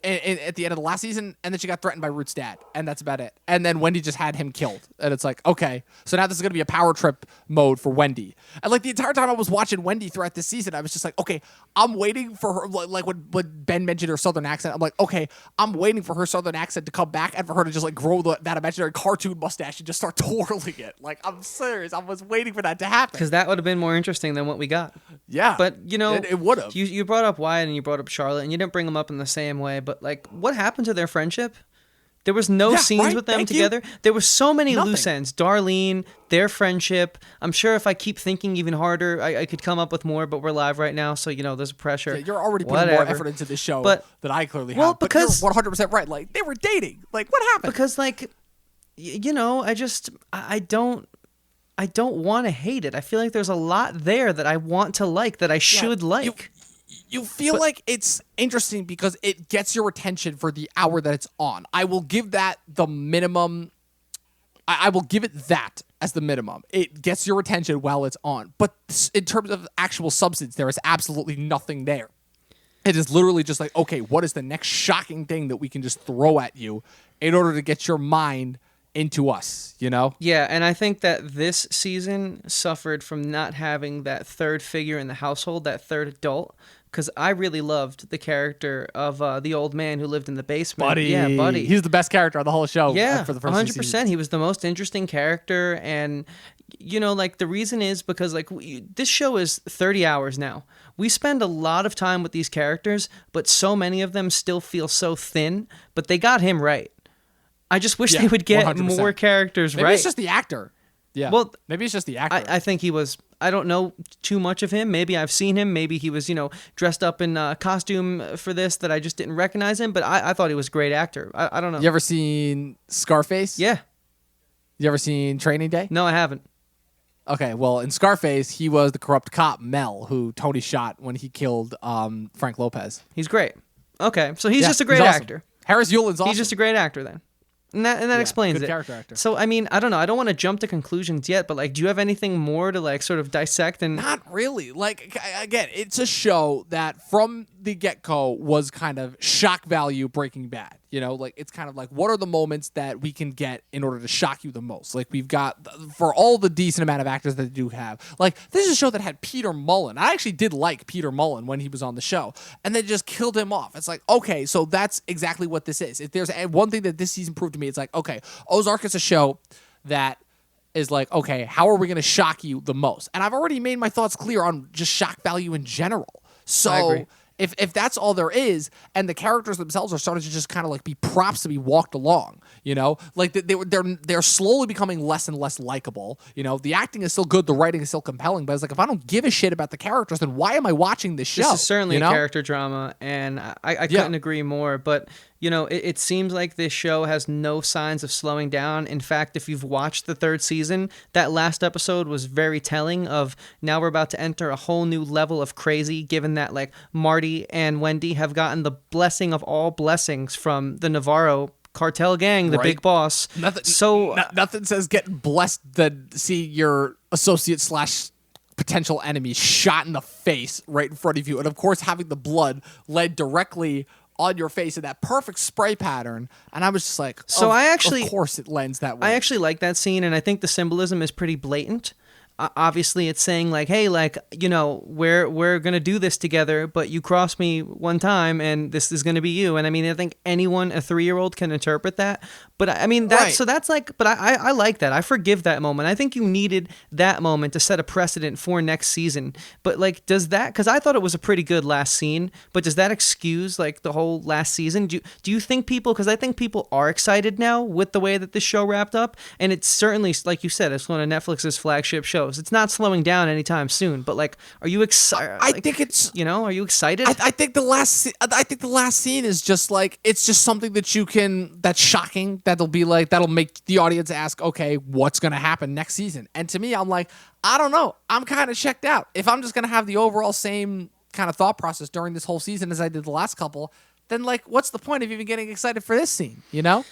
at the end of the last season, and then she got threatened by Root's dad, and that's about it. And then Wendy just had him killed, and it's like, okay, so now this is going to be a power trip mode for Wendy. And like the entire time I was watching Wendy throughout this season, I was just like, okay, I'm waiting for her, like when Ben mentioned her southern accent, I'm like, okay, I'm waiting for her southern accent to come back and for her to just like grow that imaginary cartoon mustache and just start twirling it. Like, I'm serious, I was waiting for that to happen. Because that would have been more interesting than what we got. Yeah. But, you know, it would have. You brought up Wyatt and you brought up Charlotte, and you didn't bring them up in the same way, but like, what happened to their friendship? There was no scenes with them together. There were so many loose ends. Darlene, their friendship. I'm sure if I keep thinking even harder, I could come up with more, but we're live right now, so, you know, there's pressure. Yeah, you're already putting more effort into this show than I clearly have. But because you're 100% right. Like, they were dating. Like, what happened? Because, like, you know, I don't want to hate it. I feel like there's a lot there that I want to like, that I should like. You feel like it's interesting because it gets your attention for the hour that it's on. I will give that the minimum. I will give it that as the minimum. It gets your attention while it's on. But in terms of actual substance, there is absolutely nothing there. It is literally just like, okay, what is the next shocking thing that we can just throw at you in order to get your mind into us, you know? Yeah, and I think that this season suffered from not having that third figure in the household, that third adult, because I really loved the character of the old man who lived in the basement. Buddy. Yeah, Buddy. He's the best character on the whole show. Yeah, for the first 100%. He was the most interesting character, and, you know, like, the reason is because, like, this show is 30 hours now. We spend a lot of time with these characters, but so many of them still feel so thin, but they got him right. I just wish they would get 100%. More characters right. Maybe it's just the actor. Yeah. Well, maybe it's just the actor. I think he was. I don't know too much of him. Maybe I've seen him. Maybe he was, you know, dressed up in costume for this that I just didn't recognize him. But I thought he was a great actor. I don't know. You ever seen Scarface? Yeah. You ever seen Training Day? No, I haven't. Okay, well, in Scarface, he was the corrupt cop, Mel, who Tony shot when he killed Frank Lopez. He's great. Okay, so he's just a great actor. Harris Yulin's awesome. He's just a great actor then. And that explains good it. Character actor. So, I mean, I don't know. I don't want to jump to conclusions yet, but, like, do you have anything more to, like, sort of dissect? And Not really. Like, again, it's a show that from the get-go was kind of shock value Breaking Bad. You know, like, it's kind of like, what are the moments that we can get in order to shock you the most? Like, we've got, for all the decent amount of actors that they do have, like, this is a show that had Peter Mullen. I actually did like Peter Mullen when he was on the show, and they just killed him off. It's like, okay, so that's exactly what this is. If there's one thing that this season proved to me, it's like, okay, Ozark is a show that is like, okay, how are we going to shock you the most? And I've already made my thoughts clear on just shock value in general. I agree. So If that's all there is, and the characters themselves are starting to just kind of like be props to be walked along, you know, like they're slowly becoming less and less likable. You know, the acting is still good, the writing is still compelling, but it's like if I don't give a shit about the characters, then why am I watching this show? This is certainly you a know? character drama, and I couldn't agree more. But you know, it seems like this show has no signs of slowing down. In fact, if you've watched the third season, that last episode was very telling of now we're about to enter a whole new level of crazy, given that like Marty and Wendy have gotten the blessing of all blessings from the Navarro cartel gang, the big boss. Nothing says getting blessed than see your associate / potential enemy shot in the face right in front of you. And of course, having the blood led directly on your face in that perfect spray pattern. And I was just like, of course it lends that way. I actually like that scene, and I think the symbolism is pretty blatant. Obviously it's saying like, hey, like, you know, we're going to do this together, but you crossed me one time and this is going to be you. And I mean, I think anyone, a 3-year-old can interpret that, but I mean, so that's like, but I like that. I forgive that moment. I think you needed that moment to set a precedent for next season. But like, does that, cause I thought it was a pretty good last scene, but does that excuse like the whole last season? Do you think people, cause I think people are excited now with the way that this show wrapped up. And it's certainly, like you said, it's one of Netflix's flagship shows. It's not slowing down anytime soon, but like, are you excited? I think it's, you know, are you excited? I think the last scene is just like, it's just something that that's shocking. That'll make the audience ask, okay, what's going to happen next season? And to me, I'm like, I don't know. I'm kind of checked out. If I'm just going to have the overall same kind of thought process during this whole season as I did the last couple, then like, what's the point of even getting excited for this scene? You know?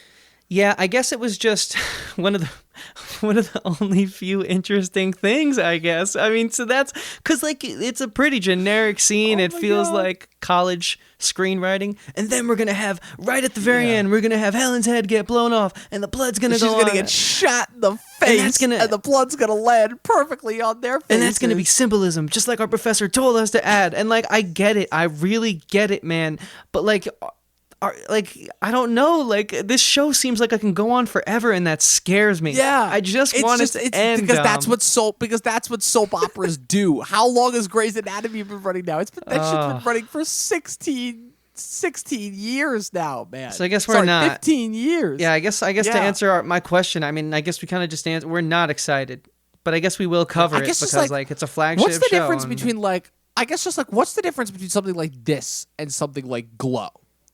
Yeah, I guess it was just one of the only few interesting things, I guess. I mean, so that's because like it's a pretty generic scene. It feels like college screenwriting, and then we're gonna have right at the very end, we're gonna have Helen's head get blown off, and the blood's gonna She's gonna get shot in the face, and the blood's gonna land perfectly on their face, and that's gonna be symbolism, just like our professor told us to add. And like, I get it, I really get it, man. But like. I don't know. Like, this show seems like I can go on forever, and that scares me. Yeah, I just want it to end. Because that's what soap operas do. How long has Grey's Anatomy been running now? That shit's been running for 16 years now, man. So I guess we're not 15 years. Yeah, I guess to answer my question, I mean, I guess we kind of just answer. We're not excited, but I guess we will cover it because like it's a flagship. What's the show difference between like? I guess just like what's the difference between something like this and something like Glow?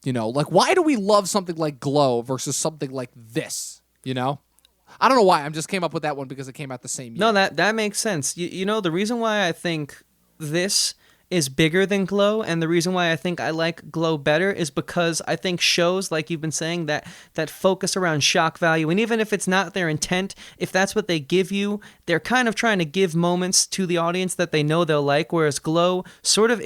You know, like, why do we love something like Glow versus something like this? You know? I don't know why. I just came up with that one because it came out the same year. No, that makes sense. You know, the reason why I think this is bigger than Glow, and the reason why I think I like Glow better is because I think shows, like you've been saying, that focus around shock value, and even if it's not their intent, if that's what they give you, they're kind of trying to give moments to the audience that they know they'll like, whereas Glow sort of,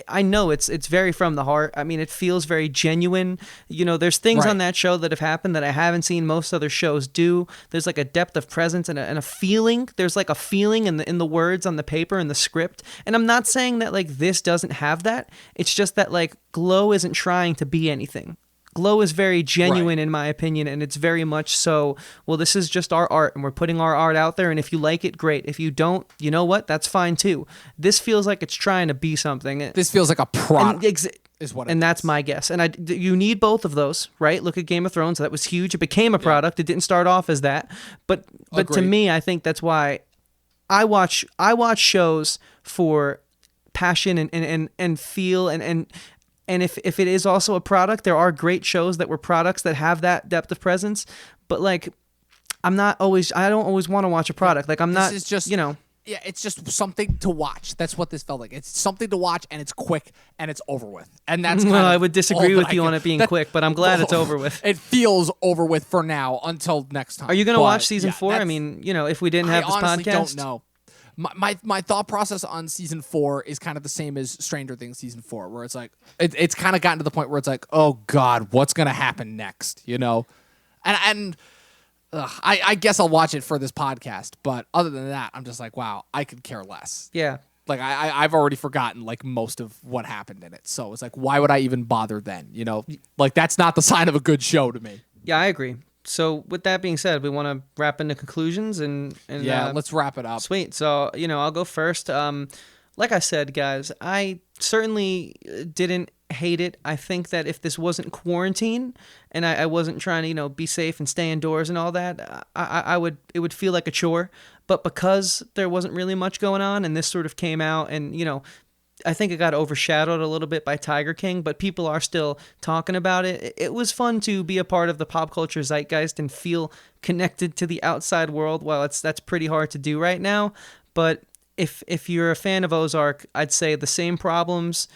I know it's very from the heart. I mean, it feels very genuine. You know, there's things on that show that have happened that I haven't seen most other shows do. There's like a depth of presence and a feeling. There's like a feeling in the words on the paper and the script, and I'm not saying that like this doesn't have that. It's just that like Glow isn't trying to be anything. Glow is very genuine in my opinion, and it's very much so, well, this is just our art and we're putting our art out there, and if you like it, great. If you don't, you know what? That's fine too. This feels like it's trying to be something. This feels like a product. Is what and that's my guess. And you need both of those, right? Look at Game of Thrones. That was huge. It became a product. It didn't start off as that. But to me, I think that's why I watch shows for passion and feel and if it is also a product, there are great shows that were products that have that depth of presence, but like I don't always want to watch a product. Like this is just, you know. Yeah, it's just something to watch. That's what this felt like. It's something to watch, and it's quick, and it's over with. And that's well, I would disagree with you on it being quick, but I'm glad it's over with. It feels over with for now until next time. Are you going to watch season 4? I mean, you know, if we didn't have this podcast. I honestly don't know. My thought process on season 4 is kind of the same as Stranger Things season 4, where it's like it's kind of gotten to the point where it's like, oh God, what's gonna happen next? You know, and I guess I'll watch it for this podcast, but other than that, I'm just like, wow, I could care less. Yeah, like I've already forgotten like most of what happened in it, so it's like, why would I even bother then? You know, like that's not the sign of a good show to me. Yeah, I agree. So with that being said, we want to wrap into conclusions and yeah, let's wrap it up. Sweet. So, you know, I'll go first. Like I said, guys, I certainly didn't hate it. I think that if this wasn't quarantine and I wasn't trying to, be safe and stay indoors and all that, it would feel like a chore. But because there wasn't really much going on and this sort of came out and, I think it got overshadowed a little bit by Tiger King, but people are still talking about it. It was fun to be a part of the pop culture zeitgeist and feel connected to the outside world. Well, that's pretty hard to do right now, but if you're a fan of Ozark, I'd say the same problems,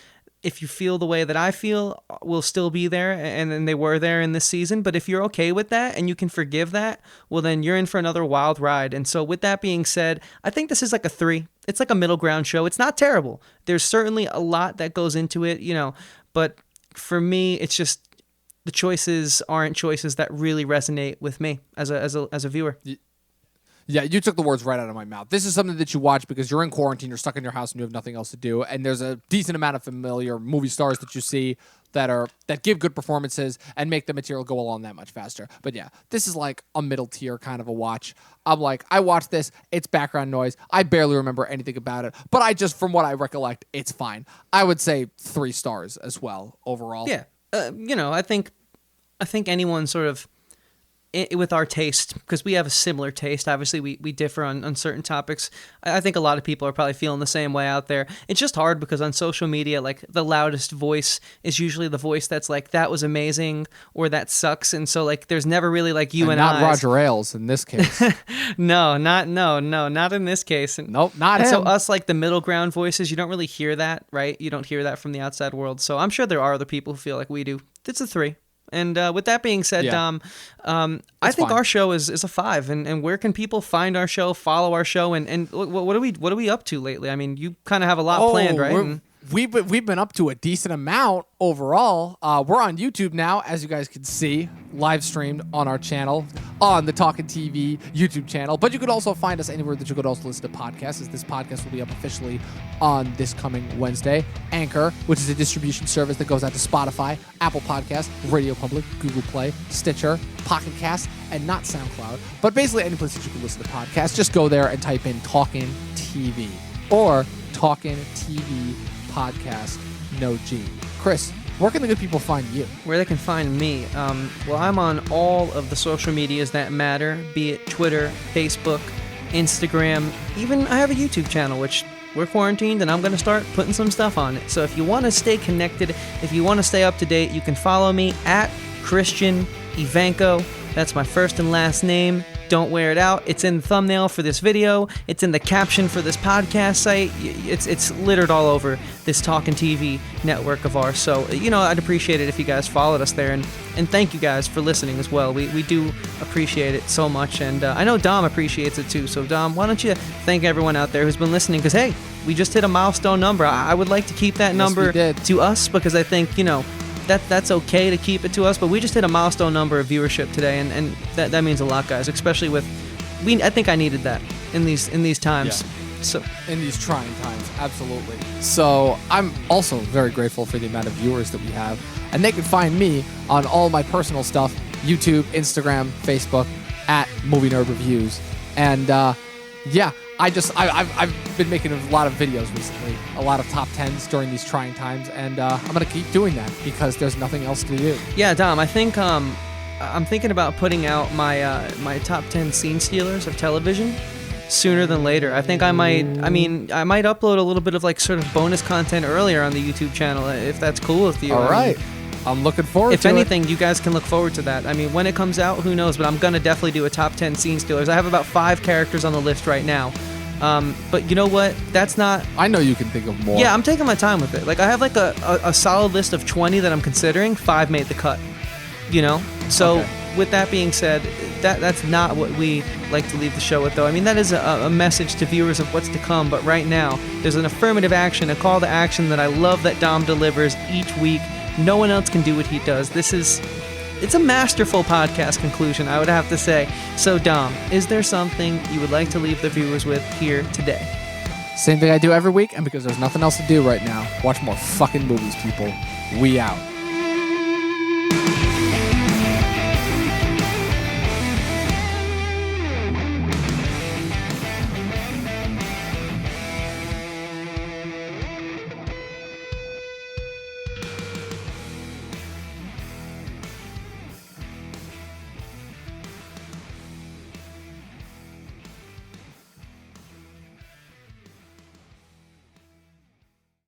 if you feel the way that I feel, will still be there, and then they were there in this season. But if you're okay with that and you can forgive that, well, then you're in for another wild ride. And so with that being said, I think this is like a 3. It's like a middle ground show. It's not terrible. There's certainly a lot that goes into it, but for me, it's just the choices aren't choices that really resonate with me as a viewer. Yeah, you took the words right out of my mouth. This is something that you watch because you're in quarantine, you're stuck in your house, and you have nothing else to do. And there's a decent amount of familiar movie stars that you see that give good performances and make the material go along that much faster. But yeah, this is like a middle tier kind of a watch. I'm like, I watched this, it's background noise. I barely remember anything about it, but from what I recollect, it's fine. I would say 3 stars as well overall. Yeah, I think anyone sort of, with our taste, because we have a similar taste. Obviously, we differ on certain topics. I think a lot of people are probably feeling the same way out there. It's just hard because on social media, like, the loudest voice is usually the voice that's like, that was amazing, or that sucks. And so, like, there's never really, like, you and not I. Not Roger Ailes in this case. No, not in this case. Nope, not him. So us, like, the middle ground voices, you don't really hear that, right? You don't hear that from the outside world. So I'm sure there are other people who feel like we do. It's a 3. And with that being said, yeah. Dom, I think our show is a 5. And where can people find our show, follow our show, and what are we up to lately? I mean, you kind of have a lot planned, right? We've been up to a decent amount overall. We're on YouTube now, as you guys can see, live streamed on our channel, on the Talkin TV YouTube channel. But you could also find us anywhere that you could also listen to podcasts, as this podcast will be up officially on this coming Wednesday. Anchor, which is a distribution service that goes out to Spotify, Apple Podcasts, Radio Public, Google Play, Stitcher, Pocket Cast, and not SoundCloud. But basically any place that you can listen to podcasts, just go there and type in Talkin TV or Talkin TV Podcast, no G. Chris, where can the good people find you? Where they can find me? Well, I'm on all of the social medias that matter, be it Twitter, Facebook, Instagram. Even I have a YouTube channel, which we're quarantined, and I'm going to start putting some stuff on it. So if you want to stay connected, if you want to stay up to date, you can follow me at Christian Evanko. That's my first and last name. Don't wear it out. It's in the thumbnail for this video. It's in the caption for this podcast site. It's littered all over this Talkin TV network of ours. So, I'd appreciate it if you guys followed us there. And thank you guys for listening as well. We do appreciate it so much. And I know Dom appreciates it too. So, Dom, why don't you thank everyone out there who's been listening? Because, hey, we just hit a milestone number. I would like to keep that number to us because I think, that's okay to keep it to us, but we just hit a milestone number of viewership today, and that means a lot, guys. Especially I think I needed that in these times. Yeah. So in these trying times, absolutely. So I'm also very grateful for the amount of viewers that we have, and they can find me on all my personal stuff: YouTube, Instagram, Facebook, at Movie Nerd Reviews, and yeah. I've been making a lot of videos recently, a lot of top 10s during these trying times, and I'm going to keep doing that because there's nothing else to do. Yeah, Dom, I think I'm thinking about putting out my top 10 scene stealers of television sooner than later. I think I might upload a little bit of like sort of bonus content earlier on the YouTube channel if that's cool with you. All right. I'm looking forward to it. If anything, you guys can look forward to that. I mean, when it comes out, who knows? But I'm going to definitely do a top 10 scene stealers. I have about 5 characters on the list right now. But you know what? That's not... I know you can think of more. Yeah, I'm taking my time with it. Like, I have like a solid list of 20 that I'm considering. 5 made the cut. So with that being said, that's not what we like to leave the show with, though. I mean, that is a message to viewers of what's to come. But right now, there's an affirmative action, a call to action that I love that Dom delivers each week. No one else can do what he does. It's a masterful podcast conclusion, I would have to say. So, Dom, is there something you would like to leave the viewers with here today? Same thing I do every week, and because there's nothing else to do right now, watch more fucking movies, people. We out.